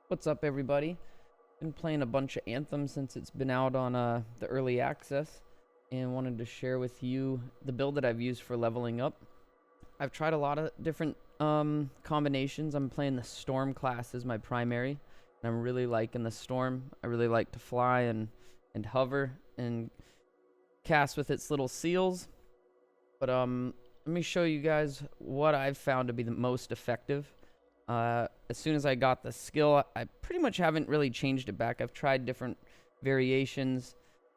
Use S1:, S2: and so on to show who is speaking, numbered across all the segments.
S1: What's up, everybody? Been playing a bunch of Anthem since it's been out on the early access, and wanted to share with you the build that I've used for leveling up. I've tried a lot of different combinations. I'm playing the Storm class as my primary, and I'm really liking the Storm. I really like to fly and hover and cast with its little seals. But let me show you guys what I've found to be the most effective. As soon as I got the skill, I pretty much haven't really changed it back. I've tried different variations,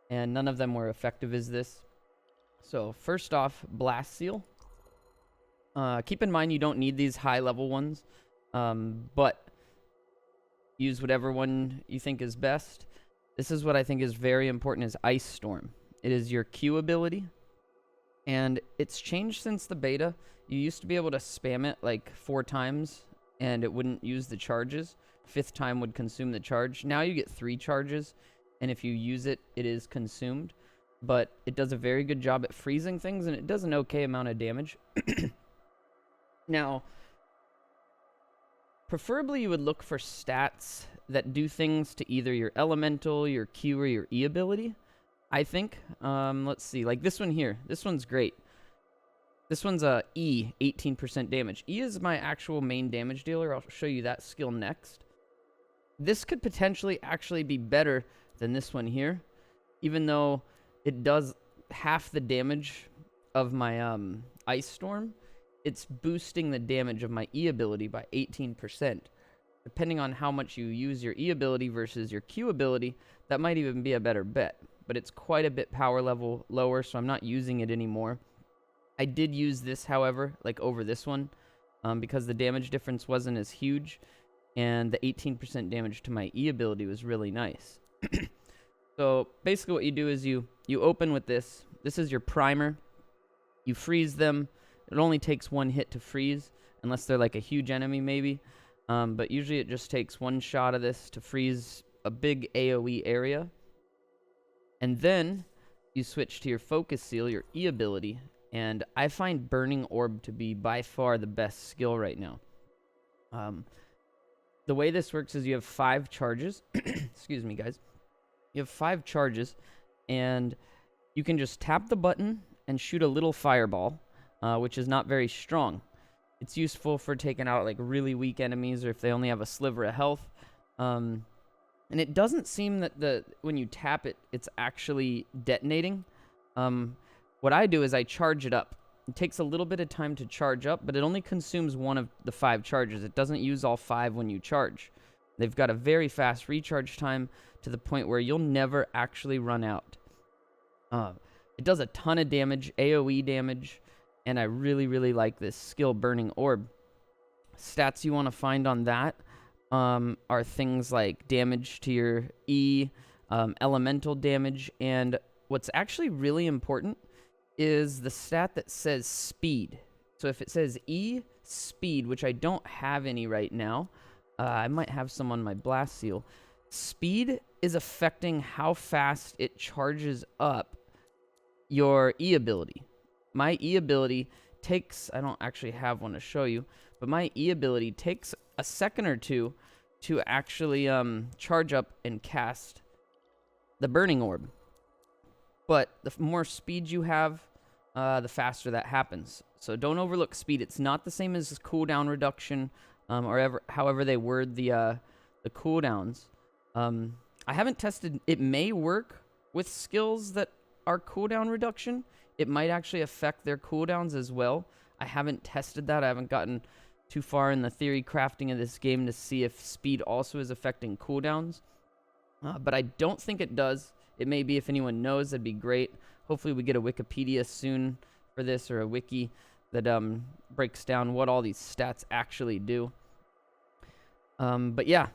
S1: and none of them were effective as this. So first off, Blast Seal. Keep in mind you don't need these high-level ones, but use whatever one you think is best. This is what I think is very important, is Ice Storm. It is your Q ability, and it's changed since the beta. You used to be able to spam it like 4 times, and it wouldn't use the charges. 5th time would consume the charge. Now you get 3 charges, and if you use it, it is consumed. But it does a very good job at freezing things, and it does an okay amount of damage. Now, preferably you would look for stats that do things to either your elemental, your Q, or your E ability, I think. Let's see, like this one here. This one's great. This one's a E, 18% damage. E is my actual main damage dealer. I'll show you that skill next. This could potentially actually be better than this one here, even though it does half the damage of my Ice Storm. It's boosting the damage of my E ability by 18%. Depending on how much you use your E ability versus your Q ability, that might even be a better bet. But it's quite a bit power level lower, so I'm not using it anymore. I did use this, however, like over this one, because the damage difference wasn't as huge, and the 18% damage to my E ability was really nice. So basically what you do is you open with this. This is your primer. You freeze them. It only takes 1 hit to freeze, unless they're like a huge enemy maybe. But usually it just takes 1 shot of this to freeze a big AoE area. And then you switch to your Focus Seal, your E ability. And I find Burning Orb to be by far the best skill right now. The way this works is you have 5 charges. Excuse me, guys. You have 5 charges, and you can just tap the button and shoot a little fireball, which is not very strong. It's useful for taking out like really weak enemies, or if they only have a sliver of health. And it doesn't seem that when you tap it, it's actually detonating. What I do is I charge it up. It takes a little bit of time to charge up, but it only consumes 1 of the 5 charges. It doesn't use all 5 when you charge. They've got a very fast recharge time to the point where you'll never actually run out. It does a ton of damage, AoE damage, and I really, really like this skill, Burning Orb. Stats you want to find on that are things like damage to your E, elemental damage, and what's actually really important is the stat that says speed. So if it says E, speed, which I don't have any right now, I might have some on my Blast Seal. Speed is affecting how fast it charges up your E ability. My E ability takes, I don't actually have one to show you, but my E ability takes a second or 2 to actually charge up and cast the Burning Orb. But the more speed you have, the faster that happens. So don't overlook speed. It's not the same as cooldown reduction, or however they word the cooldowns. I haven't tested. It may work with skills that are cooldown reduction. It might actually affect their cooldowns as well. I haven't tested that. I haven't gotten too far in the theory crafting of this game to see if speed also is affecting cooldowns. But I don't think it does. It may be. If anyone knows, that'd be great. Hopefully we get a Wikipedia soon for this, or a wiki that breaks down what all these stats actually do. But yeah,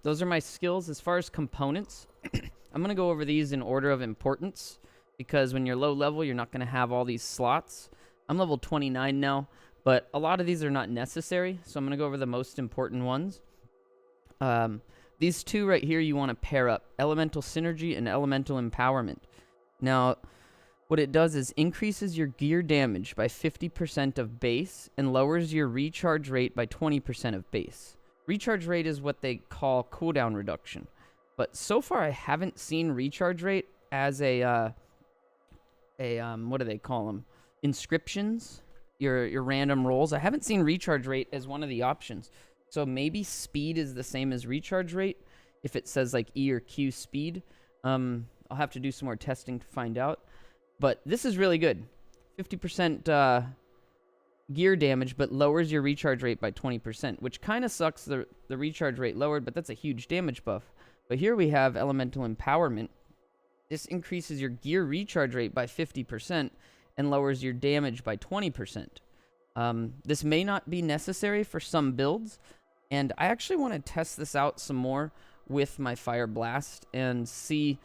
S1: those are my skills. As far as components, I'm going to go over these in order of importance, because when you're low level, you're not going to have all these slots. I'm level 29 now, but a lot of these are not necessary, so I'm going to go over the most important ones. These 2 right here you want to pair up, Elemental Synergy and Elemental Empowerment. Now, what it does is increases your gear damage by 50% of base and lowers your recharge rate by 20% of base. recharge rate is what they call cooldown reduction. But so far, I haven't seen recharge rate as a what do they call them? Inscriptions, your random rolls. I haven't seen recharge rate as one of the options. So maybe speed is the same as recharge rate if it says like E or Q speed. I'll have to do some more testing to find out. But this is really good. 50% gear damage, but lowers your recharge rate by 20%, which kind of sucks the recharge rate lowered, but that's a huge damage buff. But here we have Elemental Empowerment. This increases your gear recharge rate by 50% and lowers your damage by 20%. This may not be necessary for some builds, and I actually want to test this out some more with my Fire Blast and see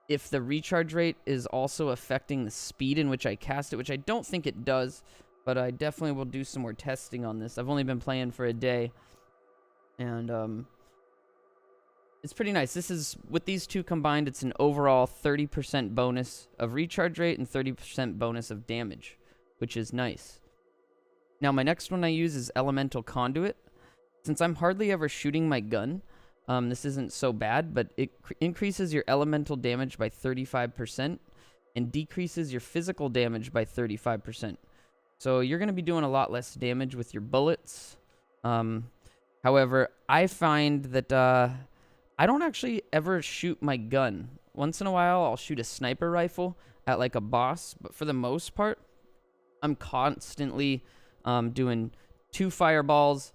S1: if the recharge rate is also affecting the speed in which I cast it, which I don't think it does, but I definitely will do some more testing on this. I've only been playing for a day, and it's pretty nice. This is, with these two combined, it's an overall 30% bonus of recharge rate and 30% bonus of damage, which is nice. Now, my next one I use is Elemental Conduit. Since I'm hardly ever shooting my gun, this isn't so bad, but it increases your elemental damage by 35% and decreases your physical damage by 35%. So you're going to be doing a lot less damage with your bullets. However, I find that I don't actually ever shoot my gun. Once in a while, I'll shoot a sniper rifle at like a boss, but for the most part, I'm constantly doing 2 fireballs,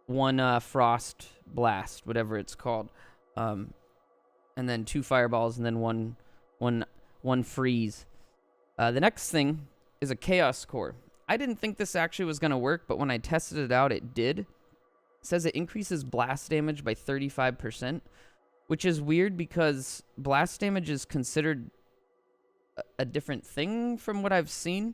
S1: 1 frost blast, whatever it's called, and then 2 fireballs, and then one freeze. The next thing is a chaos core. I didn't think this actually was going to work, but when I tested it out, it did. It says it increases blast damage by 35%, which is weird because blast damage is considered a different thing from what I've seen,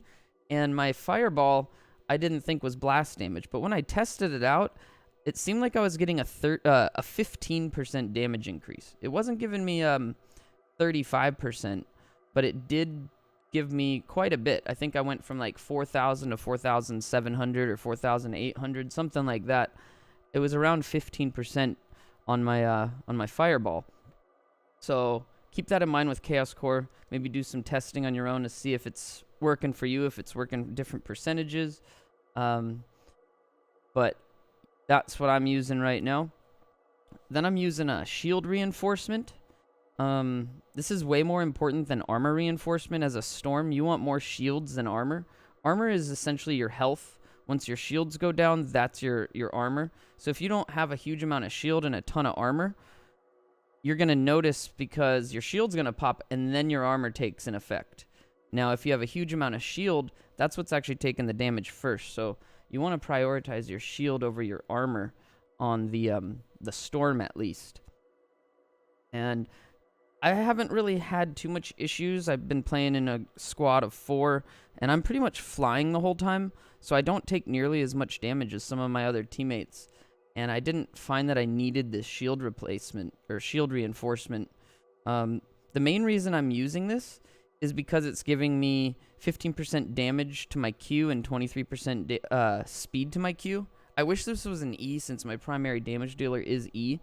S1: and my fireball I didn't think was blast damage, but when I tested it out, it seemed like I was getting a 15% damage increase. It wasn't giving me 35%, but it did give me quite a bit. I think I went from like 4,000 to 4,700 or 4,800, something like that. It was around 15% on my fireball. So keep that in mind with Chaos Core. Maybe do some testing on your own to see if it's working for you, if it's working different percentages. But that's what I'm using right now. Then I'm using a shield reinforcement. This is way more important than armor reinforcement. As a storm, you want more shields than armor. Armor is essentially your health. Once your shields go down, that's your armor. So if you don't have a huge amount of shield and a ton of armor, you're going to notice because your shield's going to pop and then your armor takes an effect. Now, if you have a huge amount of shield, that's what's actually taking the damage first. So you want to prioritize your shield over your armor on the storm at least. And I haven't really had too much issues. I've been playing in a squad of 4, and I'm pretty much flying the whole time, so I don't take nearly as much damage as some of my other teammates. And I didn't find that I needed this shield replacement or shield reinforcement. The main reason I'm using this is because it's giving me 15% damage to my Q and 23% speed to my Q. I wish this was an E since my primary damage dealer is E.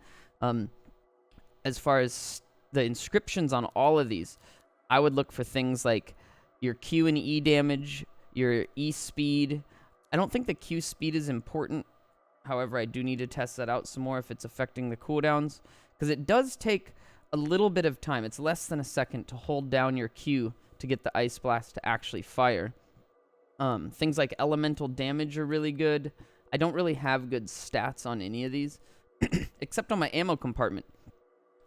S1: As far as the inscriptions on all of these, I would look for things like your Q and E damage, your E speed. I don't think the Q speed is important. However, I do need to test that out some more if it's affecting the cooldowns, because it does take a little bit of time. It's less than a second to hold down your Q to get the Ice Blast to actually fire. Things like elemental damage are really good. I don't really have good stats on any of these, except on my ammo compartment.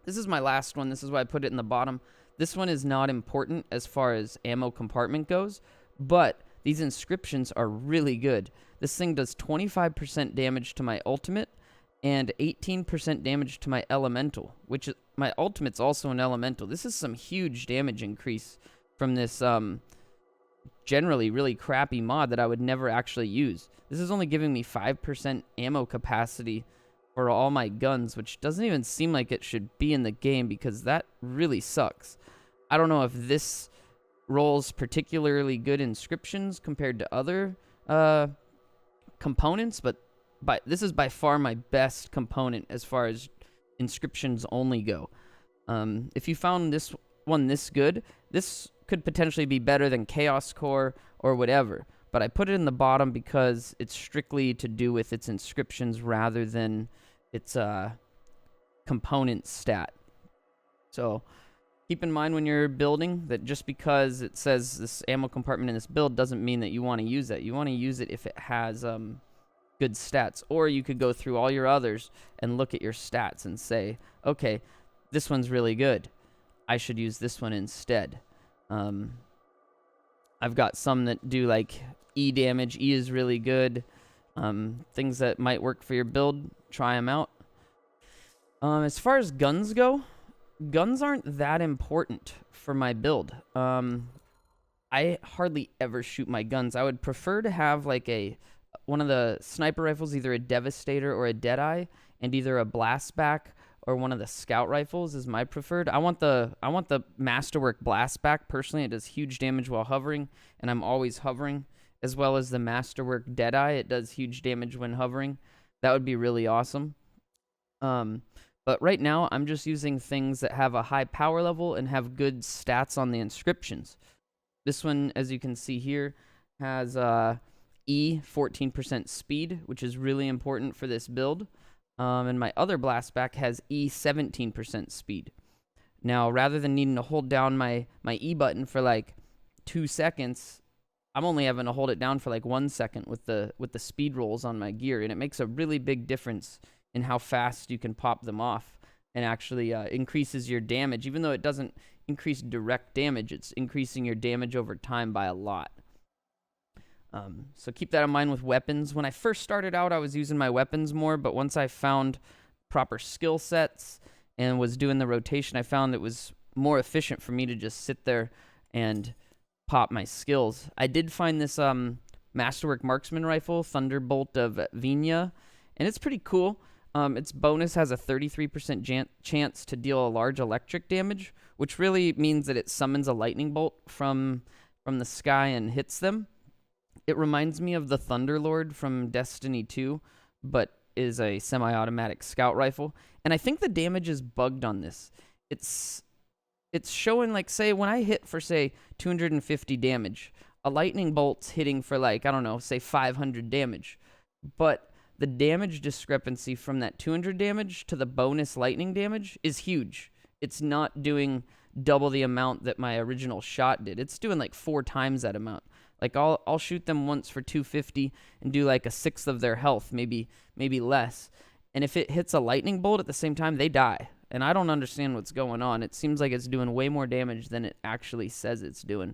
S1: This is my last one. This is why I put it in the bottom. This one is not important as far as ammo compartment goes, but these inscriptions are really good. This thing does 25% damage to my ultimate and 18% damage to my elemental, which is, my ultimate's also an elemental. This is some huge damage increase from this generally really crappy mod that I would never actually use. This is only giving me 5% ammo capacity for all my guns, which doesn't even seem like it should be in the game because that really sucks. I don't know if this rolls particularly good inscriptions compared to other components, but this is by far my best component as far as inscriptions only go. If you found this one this good, this could potentially be better than Chaos Core or whatever. But I put it in the bottom because it's strictly to do with its inscriptions rather than its component stat. So keep in mind when you're building that just because it says this ammo compartment in this build doesn't mean that you want to use that. You want to use it if it has good stats. Or you could go through all your others and look at your stats and say, okay, this one's really good. I should use this one instead. I've got some that do like E damage. E is really good. Things that might work for your build, try them out. As far as guns go, guns aren't that important for my build. I hardly ever shoot my guns. I would prefer to have like one of the sniper rifles, either a Devastator or a Deadeye, and either a Blastback or one of the scout rifles is my preferred. I want the Masterwork Blastback. Personally, it does huge damage while hovering, and I'm always hovering, as well as the Masterwork Deadeye. It does huge damage when hovering. That would be really awesome. But right now, I'm just using things that have a high power level and have good stats on the inscriptions. This one, as you can see here, has E 14% speed, which is really important for this build. And my other Blastback has E 17% speed. Now, rather than needing to hold down my E button for like 2 seconds, I'm only having to hold it down for like 1 second with the speed rolls on my gear, and it makes a really big difference in how fast you can pop them off, and actually increases your damage. Even though it doesn't increase direct damage, it's increasing your damage over time by a lot. So keep that in mind with weapons. When I first started out, I was using my weapons more, but once I found proper skill sets and was doing the rotation, I found it was more efficient for me to just sit there and pop my skills. I did find this Masterwork Marksman Rifle, Thunderbolt of Vina, and it's pretty cool. Its bonus has a 33% chance to deal a large electric damage, which really means that it summons a lightning bolt from the sky and hits them. It reminds me of the Thunderlord from Destiny 2, but is a semi-automatic scout rifle. And I think the damage is bugged on this. It's showing, like, say, when I hit for, say, 250 damage, a lightning bolt's hitting for, like, I don't know, say 500 damage. But the damage discrepancy from that 200 damage to the bonus lightning damage is huge. It's not doing double the amount that my original shot did. It's doing, like, 4 times that amount. Like, I'll shoot them once for 250 and do like a sixth of their health, maybe less. And if it hits a lightning bolt at the same time, they die. And I don't understand what's going on. It seems like it's doing way more damage than it actually says it's doing.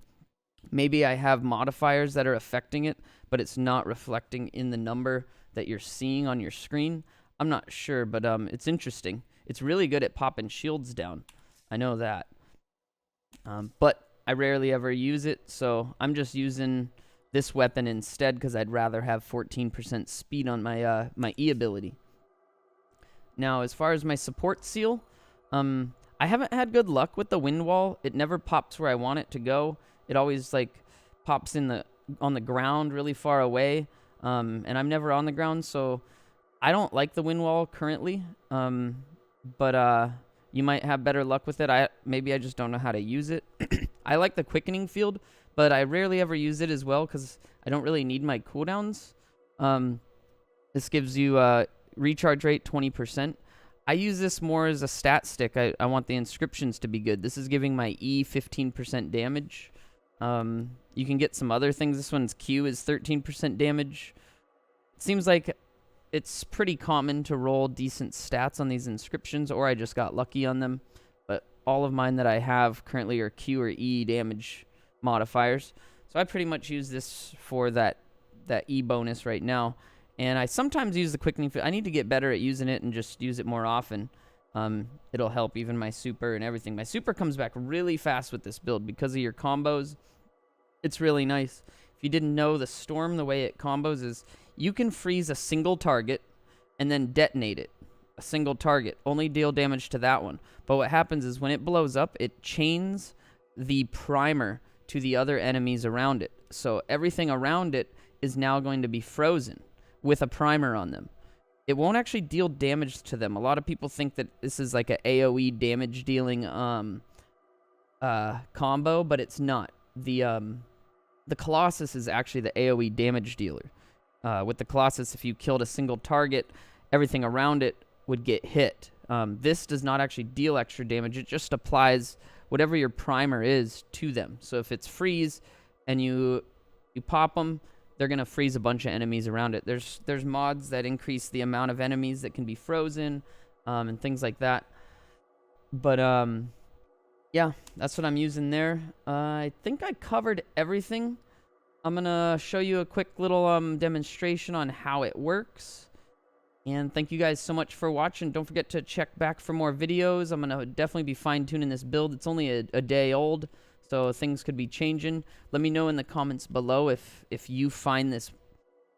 S1: Maybe I have modifiers that are affecting it, but it's not reflecting in the number that you're seeing on your screen. I'm not sure, but it's interesting. It's really good at popping shields down. I know that. But I rarely ever use it, so I'm just using this weapon instead because I'd rather have 14% speed on my my E ability. Now, as far as my support seal, I haven't had good luck with the wind wall. It never pops where I want it to go. It always like pops on the ground really far away, and I'm never on the ground, so I don't like the wind wall currently. But you might have better luck with it. Maybe I just don't know how to use it. I like the quickening field, but I rarely ever use it as well because I don't really need my cooldowns. This gives you recharge rate 20%. I use this more as a stat stick. I want the inscriptions to be good. This is giving my E 15% damage. You can get some other things. This one's Q is 13% damage. It seems like it's pretty common to roll decent stats on these inscriptions, or I just got lucky on them. But all of mine that I have currently are Q or E damage modifiers. So I pretty much use this for that E bonus right now. And I sometimes use the quickening. I need to get better at using it and just use it more often. It'll help even my super and everything. My super comes back really fast with this build because of your combos. It's really nice. If you didn't know, the Storm, the way it combos is you can freeze a single target and then detonate it. A single target. Only deal damage to that one. But what happens is when it blows up, it chains the primer to the other enemies around it. So everything around it is now going to be frozen with a primer on them. it won't actually deal damage to them. A lot of people think that this is like a AoE damage dealing combo, but it's not. The Colossus is actually the AoE damage dealer. With the Colossus, if you killed a single target, everything around it would get hit. This does not actually deal extra damage. It just applies whatever your primer is to them. So if it's freeze and you pop them, they're going to freeze a bunch of enemies around it. There's mods that increase the amount of enemies that can be frozen and things like that. But yeah, that's what I'm using there. I think I covered everything. I'm going to show you a quick little demonstration on how it works. And thank you guys so much for watching. Don't forget to check back for more videos. I'm going to definitely be fine-tuning this build. It's only a day old, so things could be changing. Let me know in the comments below if you find this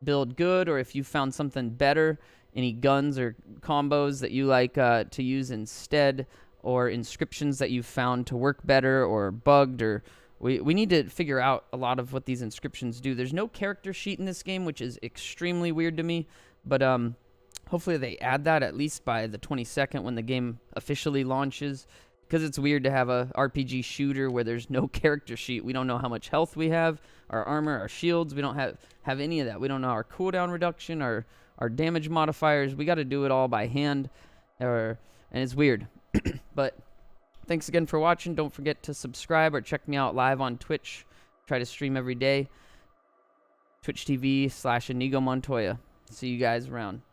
S1: build good or if you found something better, any guns or combos that you like to use instead, or inscriptions that you found to work better or bugged. Or we need to figure out a lot of what these inscriptions do. There's no character sheet in this game, which is extremely weird to me, but hopefully they add that at least by the 22nd when the game officially launches, because it's weird to have a RPG shooter where there's no character sheet. We don't know how much health we have, our armor, our shields. We don't have any of that. We don't know our cooldown reduction, our damage modifiers. We got to do it all by hand, and it's weird. But thanks again for watching. Don't forget to subscribe or check me out live on Twitch. Try to stream every day. Twitch TV /Inigo Montoya. See you guys around.